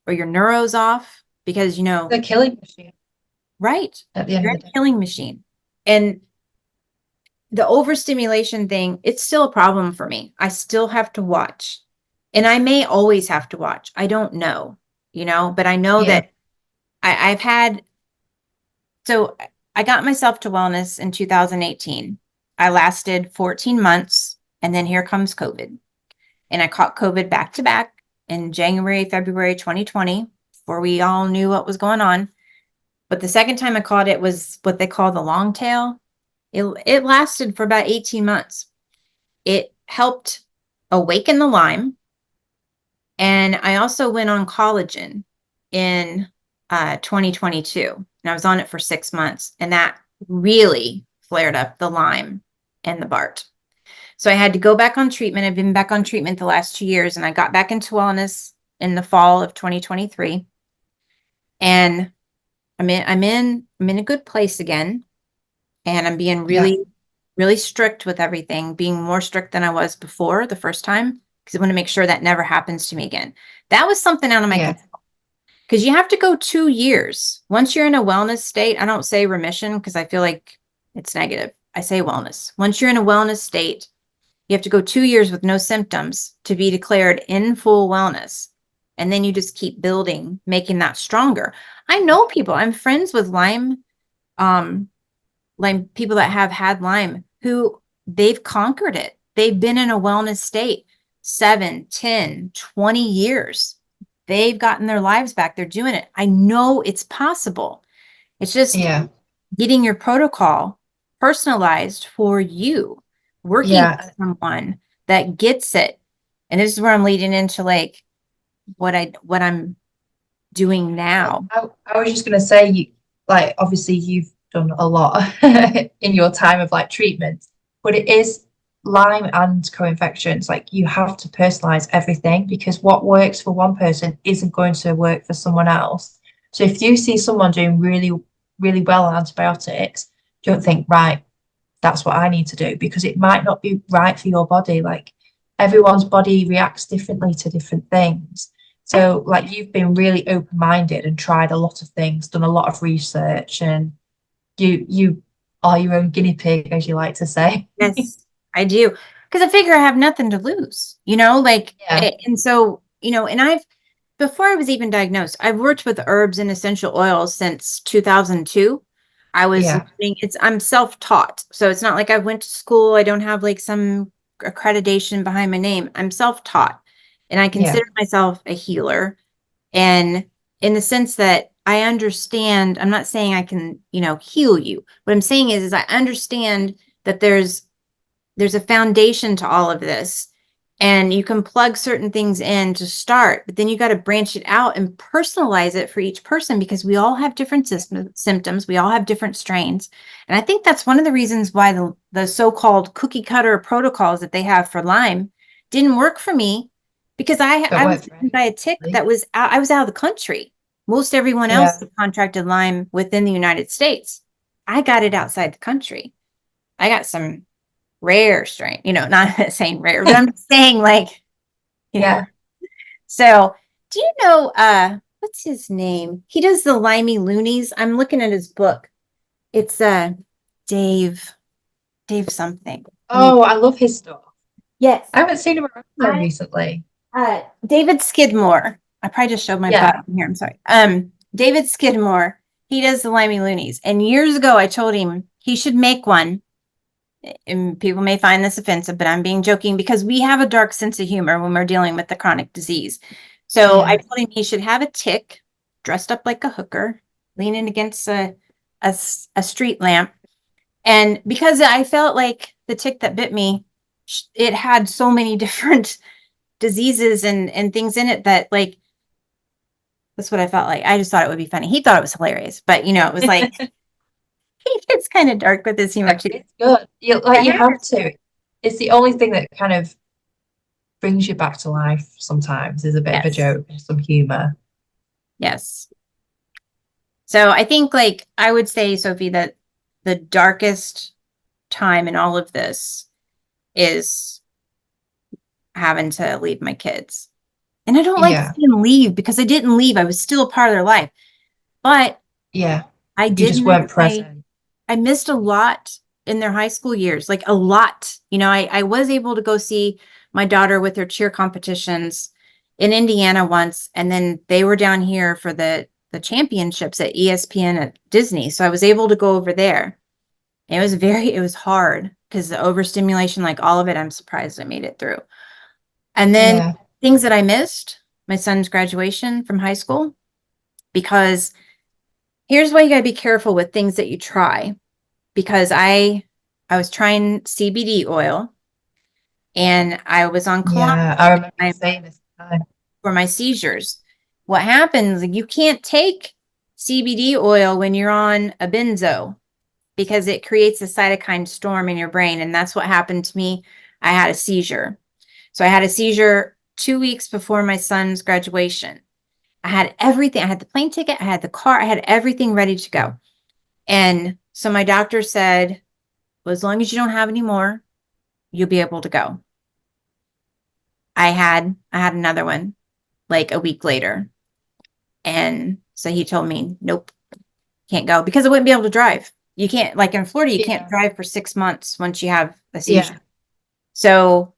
or your neuro's off, because The killing machine right, at the end you're of the a day. killing machine. And the overstimulation thing, it's still a problem for me. I still have to watch. And I may always have to watch. I don't know, but I know Yeah. that I've had so I got myself to wellness in 2018. I lasted 14 months and then here comes COVID. And I caught COVID back to back in January, February 2020, before we all knew what was going on. But the second time I caught it was what they call the long tail. It lasted for about 18 months. It helped awaken the Lyme. And I also went on collagen in 2022. And I was on it for 6 months. And that really flared up the Lyme and the BART. So I had to go back on treatment. I've been back on treatment the last 2 years, and I got back into wellness in the fall of 2023. And I'm in a good place again. And I'm being Yeah. really, really strict with everything, being more strict than I was before the first time, because I want to make sure that never happens to me again. That was something out of my Yeah. control. Because you have to go 2 years. Once you're in a wellness state, I don't say remission because I feel like it's negative. I say wellness. Once you're in a wellness state, you have to go 2 years with no symptoms to be declared in full wellness. And then you just keep building, making that stronger. I know people, I'm friends with um, Lyme people that have had Lyme who they've conquered it. They've been in a wellness state 7, 10, 20 years. They've gotten their lives back. They're doing it. I know it's possible. It's just Yeah. getting your protocol personalized for you, working with Yeah. someone that gets it. And this is where I'm leading into like what I'm doing now. I was just gonna say you like obviously you've done a lot in your time of like treatment, but it is Lyme and co-infections. Like you have to personalize everything because what works for one person isn't going to work for someone else. So if you see someone doing really, really well on antibiotics, don't think, right, that's what I need to do because it might not be right for your body. Like everyone's body reacts differently to different things. So like you've been really open-minded and tried a lot of things, done a lot of research, and you are your own guinea pig, as you like to say. Yes, I do. Because I figure I have nothing to lose, like, Yeah, and so, and before I was even diagnosed, I've worked with herbs and essential oils since 2002. I was yeah, learning, I'm self-taught. So it's not like I went to school. I don't have like some accreditation behind my name. I'm self-taught and I yeah. consider myself a healer. And in the sense that I understand, I'm not saying I can, heal you. What I'm saying is I understand that there's a foundation to all of this, and you can plug certain things in to start, but then you got to branch it out and personalize it for each person because we all have different symptoms. We all have different strains. And I think that's one of the reasons why the so-called cookie cutter protocols that they have for Lyme didn't work for me, because Don't I was work for bitten by a tick everybody. that was out, I was out of the country. Most everyone else Yeah, that contracted Lyme within the United States. I got it outside the country. I got some rare strain, not saying rare, but I'm just saying like, you know. yeah. So do you know what's his name? He does the limey loonies. I'm looking at his book. It's Dave, Dave something. Let me Oh, I love his stuff. yes. I haven't seen him around though I recently. David Skidmore. I probably just showed my butt Yeah, on here. I'm sorry. David Skidmore, he does the limey loonies. And years ago I told him he should make one, and people may find this offensive, but I'm being joking because we have a dark sense of humor when we're dealing with the chronic disease. So I yeah, told him he should have a tick dressed up like a hooker, leaning against a street lamp. And because I felt like the tick that bit me, it had so many different diseases and things in it that like, that's what I felt like. I just thought it would be funny. He thought it was hilarious, but it was like, it's kind of dark with his humor too. it's good. You Yeah. have to. It's the only thing that kind of brings you back to life sometimes is a bit of a Yes. joke and some humor. Yes. So I think like I would say, Sophie, that the darkest time in all of this is having to leave my kids. And I don't like Yeah, saying leave because I didn't leave. I was still a part of their life. But yeah. I You did just miss weren't present. I missed a lot in their high school years, like a lot. I was able to go see my daughter with her cheer competitions in Indiana once, and then they were down here for the championships at ESPN at Disney. So I was able to go over there. It was hard because the overstimulation, like all of it, I'm surprised I made it through. And then Yeah, things that I missed, my son's graduation from high school, because here's why you got to be careful with things that you try, because I was trying CBD oil and I was on Klonopin yeah. I remember you saying this time. for my seizures. What happens, like, you can't take CBD oil when you're on a benzo because it creates a cytokine storm in your brain. And that's what happened to me. I had a seizure. So I had a seizure 2 weeks before my son's graduation. I had everything. I had the plane ticket, I had the car, I had everything ready to go. And so my doctor said, well, as long as you don't have any more, you'll be able to go. I had another one like a week later. And so he told me, nope, can't go because I wouldn't be able to drive. You can't, like in Florida, you can't Yeah, drive for 6 months once you have a yeah, seizure. So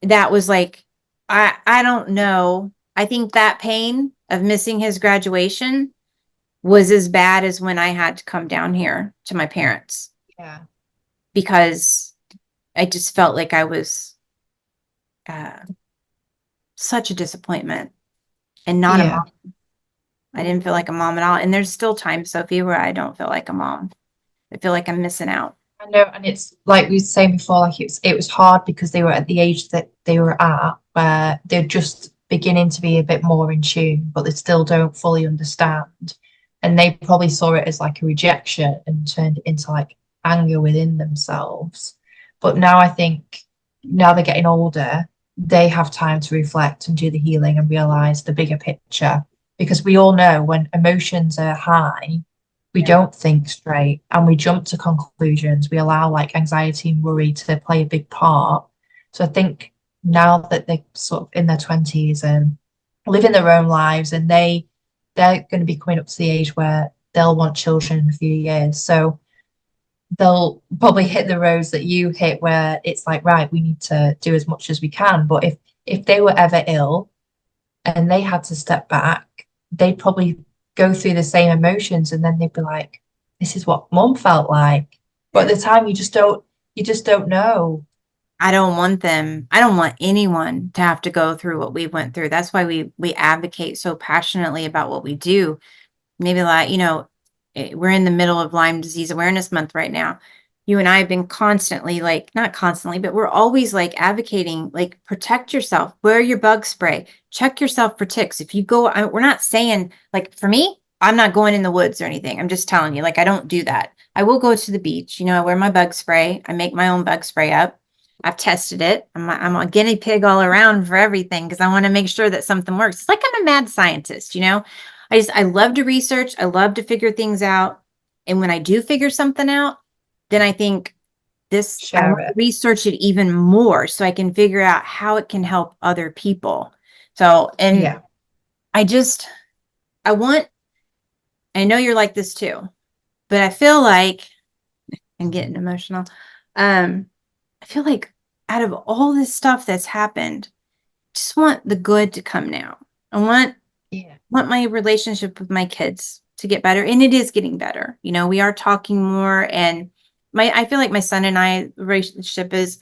that was like, I don't know. I think that pain of missing his graduation was as bad as when I had to come down here to my parents, yeah, because I just felt like I was uh, such a disappointment and not a yeah. mom. I didn't feel like a mom at all. And there's still times, Sophie, where I don't feel like a mom. I feel like I'm missing out. I know, and it's like we were saying before, like it was hard because they were at the age that they were at where they're just beginning to be a bit more in tune, but they still don't fully understand. And they probably saw it as like a rejection and turned it into like anger within themselves. But now I think now they're getting older, they have time to reflect and do the healing and realize the bigger picture. Because we all know when emotions are high, we Yeah. don't think straight and we jump to conclusions. We allow like anxiety and worry to play a big part. So I think now that they're sort of in their 20s and living their own lives, and they're going to be coming up to the age where they'll want children in a few years. So they'll probably hit the roads that you hit where it's like, right, we need to do as much as we can. But if they were ever ill and they had to step back, they'd probably go through the same emotions and then they'd be like, this is what mum felt like. But at the time you just don't know. I don't want them. I don't want anyone to have to go through what we went through. That's why we advocate so passionately about what we do. Maybe like, we're in the middle of Lyme Disease Awareness Month right now. You and I have been constantly, like, not constantly, but we're always like advocating, like, protect yourself, wear your bug spray, check yourself for ticks. If you go, we're not saying, like, for me, I'm not going in the woods or anything. I'm just telling you, like, I don't do that. I will go to the beach, I wear my bug spray. I make my own bug spray up. I've tested it. I'm a guinea pig all around for everything because I want to make sure that something works. It's like I'm a mad scientist. I love to research. I love to figure things out. And when I do figure something out, then I think I Share want to it. research it even more so I can figure out how it can help other people. So, and Yeah. I just, I want, I know you're like this too, but I feel like I'm getting emotional. I feel like out of all this stuff that's happened, just want the good to come now. I Yeah. want my relationship with my kids to get better, and it is getting better. We are talking more, and I feel like my son and I relationship is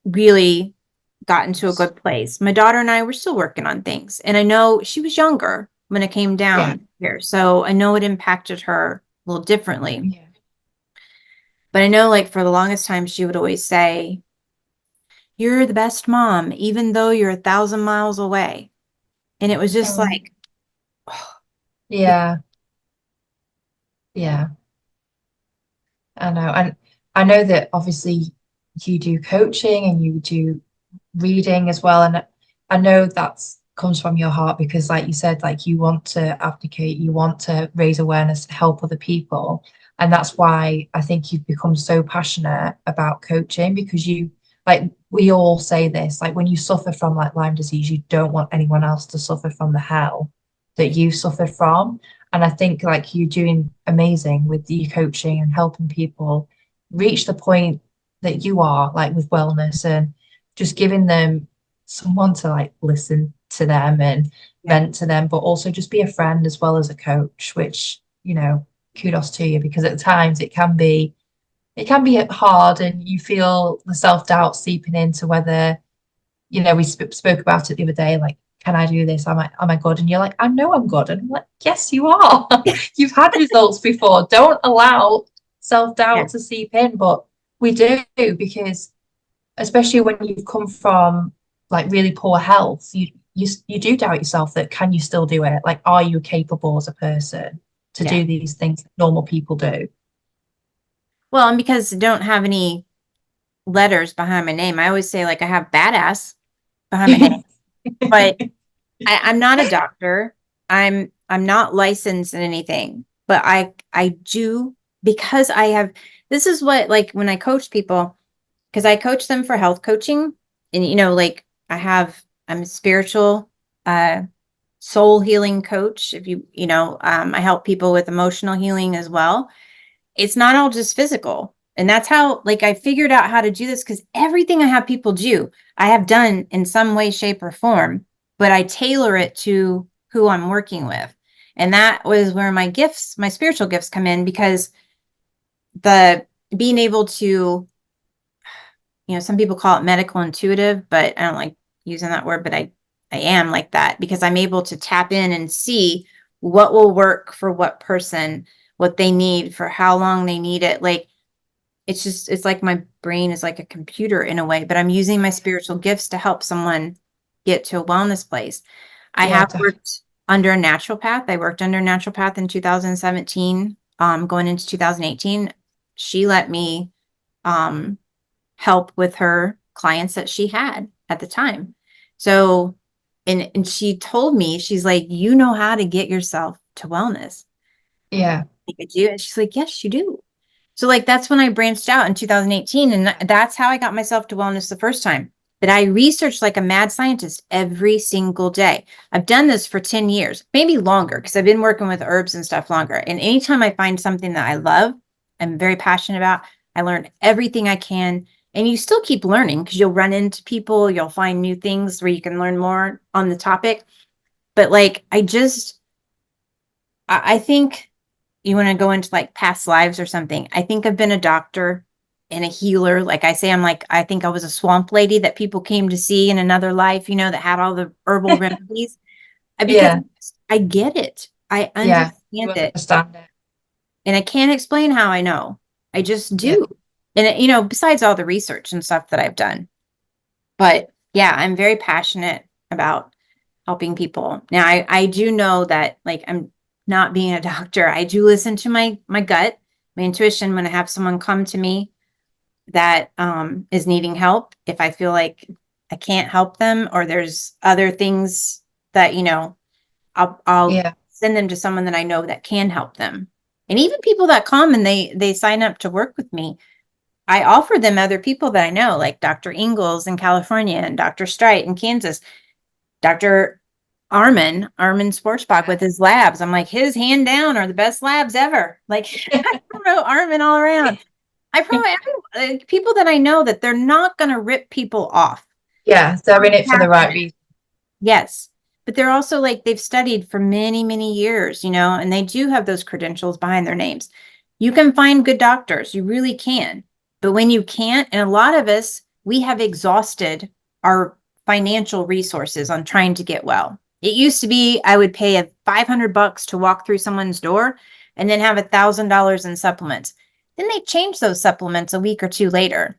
really gotten to a good place. My daughter and I were still working on things, and I know she was younger when it came Yeah. down here, so I know it impacted her a little differently. Yeah. But I know, like, for the longest time, she would always say, "You're the best mom, even though you're 1,000 miles away." And it was just Um, like, oh, yeah. Yeah. I know. And I know that obviously you do coaching and you do reading as well. And I know that's comes from your heart because like you said, like you want to advocate, you want to raise awareness, help other people. And that's why I think you've become so passionate about coaching because you like we all say this, like when you suffer from like Lyme disease, you don't want anyone else to suffer from the hell that you suffered from. And I think like you're doing amazing with the coaching and helping people reach the point that you are like with wellness and just giving them someone to like listen to them and yeah, vent to them, but also just be a friend as well as a coach, which, kudos to you because at times it can be hard and you feel the self-doubt seeping into whether, we spoke about it the other day, like, can I do this? Am I good? And you're like, I know I'm good. And I'm like, yes, you are. You've had results before. Don't allow yeah, self-doubt to seep in, but we do because especially when you've come from like really poor health, you do doubt yourself that can you still do it? Like, are you capable as a person to yeah. do these things that normal people do? Well, and because I don't have any letters behind my name, I always say, like, I have badass behind my name, but I'm not a doctor. I'm not licensed in anything, but I do because I have this is what, like, when I coach people, because I coach them for health coaching, and like, I'm a spiritual uh soul healing coach. If I help people with emotional healing as well. It's not all just physical. And that's how, like, I figured out how to do this because everything I have people do, I have done in some way, shape, or form, but I tailor it to who I'm working with. And that was where my gifts, my spiritual gifts come in because the being able to, some people call it medical intuitive, but I don't like using that word, but I am like that because I'm able to tap in and see what will work for what person, what they need, for how long they need it. Like, it's like my brain is like a computer in a way, but I'm using my spiritual gifts to help someone get to a wellness place. I Yeah, have definitely. worked under a naturopath. I worked under a naturopath in 2017, going into 2018. She let me um, help with her clients that she had at the time. So, and she told me, she's like, you know how to get yourself to wellness. Yeah, Like, I do. And she's like, yes, you do. So like that's when I branched out in 2018, and that's how I got myself to wellness the first time. But I researched like a mad scientist every single day. I've done this for 10 years, maybe longer, because I've been working with herbs and stuff longer. And anytime I find something that I love, I'm very passionate about, I learn everything I can. And you still keep learning because you'll run into people, you'll find new things where you can learn more on the topic. But like I think you want to go into like past lives or something. I think I've been a doctor and a healer. Like I say, I'm like, I think I was a swamp lady that people came to see in another life, that had all the herbal remedies. Because yeah, I get it. I yeah. understand You it. understand it. And I can't explain how I know. I just Yeah, do. And, besides all the research and stuff that I've done. But yeah, I'm very passionate about helping people. Now, I do know that like I'm not being a doctor. I do listen to my gut, my intuition when I have someone come to me that is needing help. If I feel like I can't help them or there's other things that, I'll yeah, send them to someone that I know that can help them. And even people that come and they sign up to work with me, I offer them other people that I know, like Dr. Ingalls in California and Dr. Strite in Kansas, Dr. Armin Sportsbach with his labs. I'm like, his hand down are the best labs ever. Like, I promote Armin all around. I promote everyone, like, people that I know that they're not going to rip people off. yeah. They're in it for the right Passionate. reason. Yes. But they're also like, they've studied for many, many years, and they do have those credentials behind their names. You can find good doctors, you really can. But when you can't, and a lot of us, we have exhausted our financial resources on trying to get well. It used to be I would pay a $500 to walk through someone's door and then have $1,000 in supplements. Then they changed those supplements a week or two later.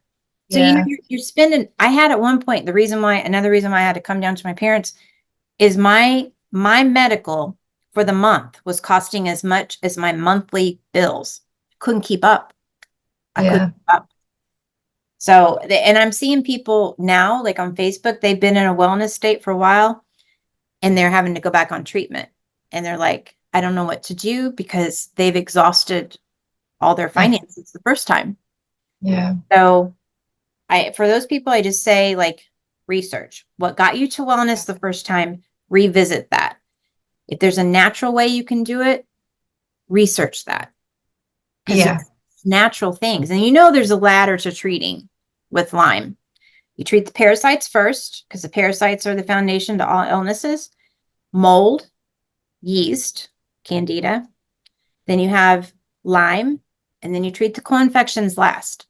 So Yeah, you're spending. I had at one point another reason why I had to come down to my parents is my medical for the month was costing as much as my monthly bills. Couldn't keep up. I couldn't yeah, keep up. So, and I'm seeing people now, like on Facebook, they've been in a wellness state for a while and they're having to go back on treatment. And they're like, I don't know what to do because they've exhausted all their yeah, finances the first time. yeah, So, for those people, I just say like research what got you to wellness the first time, revisit that. If there's a natural way you can do it, research that because yeah, there's natural things. And there's a ladder to treating with Lyme. You treat the parasites first because the parasites are the foundation to all illnesses, mold, yeast, candida. Then you have Lyme, and then you treat the co-infections last.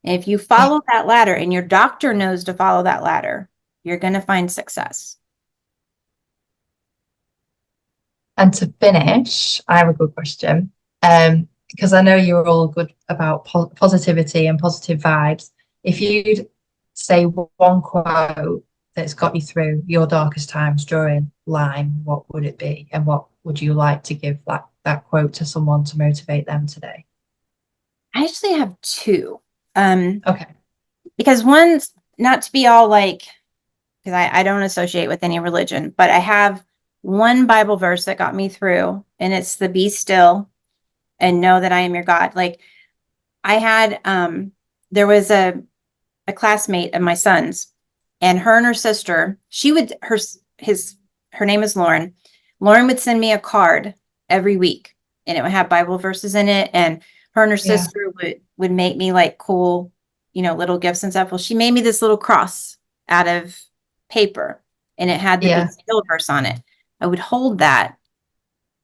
And if you yeah. follow that ladder and your doctor knows to follow that ladder, you're going to find success. And to finish, I have a good question. Because I know you're all good about positivity and positive vibes. If you'd say one quote that's got you through your darkest times during Lyme, what would it be? And what would you like to give that quote to someone to motivate them today? I actually have two. Um, Okay. because one's not to be all like, because I don't associate with any religion, but I have one Bible verse that got me through, and it's the be still and know that I am your God. Like I had there was a classmate of my son's, and her and her sister, she would her name is Lauren. Lauren would send me a card every week, and it would have Bible verses in it. And her and her Yeah. sister would make me like cool, little gifts and stuff. Well, she made me this little cross out of paper, and it had the be Yeah. still verse on it. I would hold that,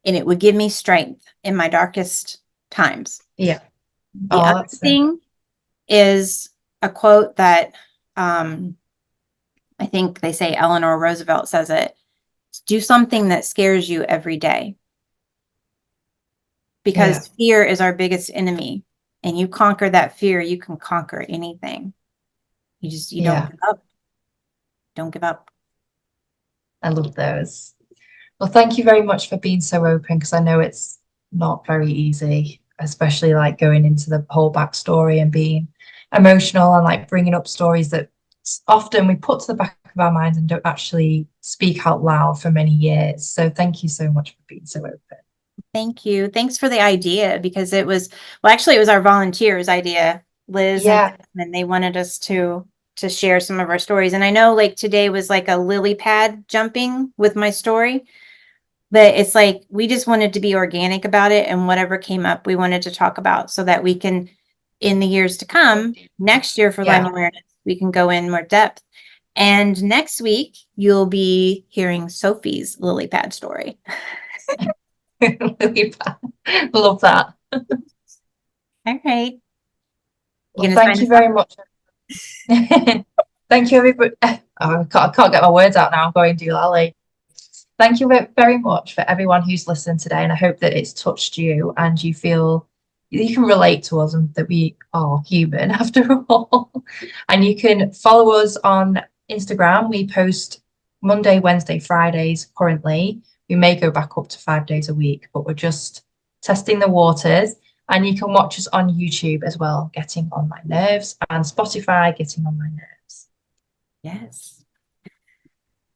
and it would give me strength in my darkest times. Yeah. The Oh, other that's it. thing is a quote that um, I think they say Eleanor Roosevelt says it. Do something that scares you every day. because fear is our biggest enemy. And you conquer that fear, you can conquer anything. You don't give up. Don't give up. I love those. Well, thank you very much for being so open, because I know it's not very easy, especially like going into the whole backstory and being emotional and like bringing up stories that often we put to the back of our minds and don't actually speak out loud for many years. So thank you so much for being so open. Thank you. Thanks for the idea, because it was our volunteers' idea, Liz and they wanted us to share some of our stories. And I know like today was like a lily pad jumping with my story, but it's like we just wanted to be organic about it, and whatever came up we wanted to talk about, so that we can, in the years to come, next year for Lyme awareness, we can go in more depth. And next week you'll be hearing Sophie's lily pad story. Lily pad. Love that. All right. Well, thank you very much. Thank you, everybody. Oh, I can't get my words out now. I'm going to Lally. Thank you very much for everyone who's listened today, and I hope that it's touched you and you feel you can relate to us and that we are human after all. And you can follow us on Instagram. We post Monday, Wednesday, Fridays currently. We may go back up to 5 days a week, but we're just testing the waters. And you can watch us on YouTube as well, Getting on My Nerves, and Spotify, Getting on My Nerves. Yes.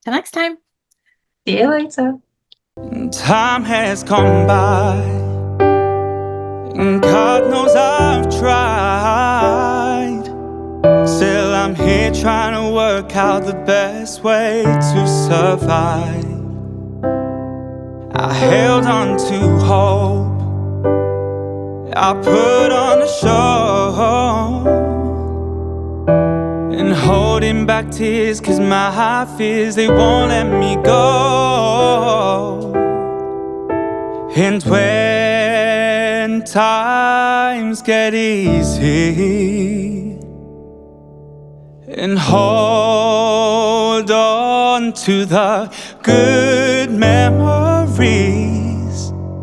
Till next time. See you later. Time has gone by, and God knows I've tried. Still I'm here trying to work out the best way to survive. I held on to hope, I put on a show, and holding back tears, 'cause my fears, they won't let me go. And when times get easy, and hold on to the good memories,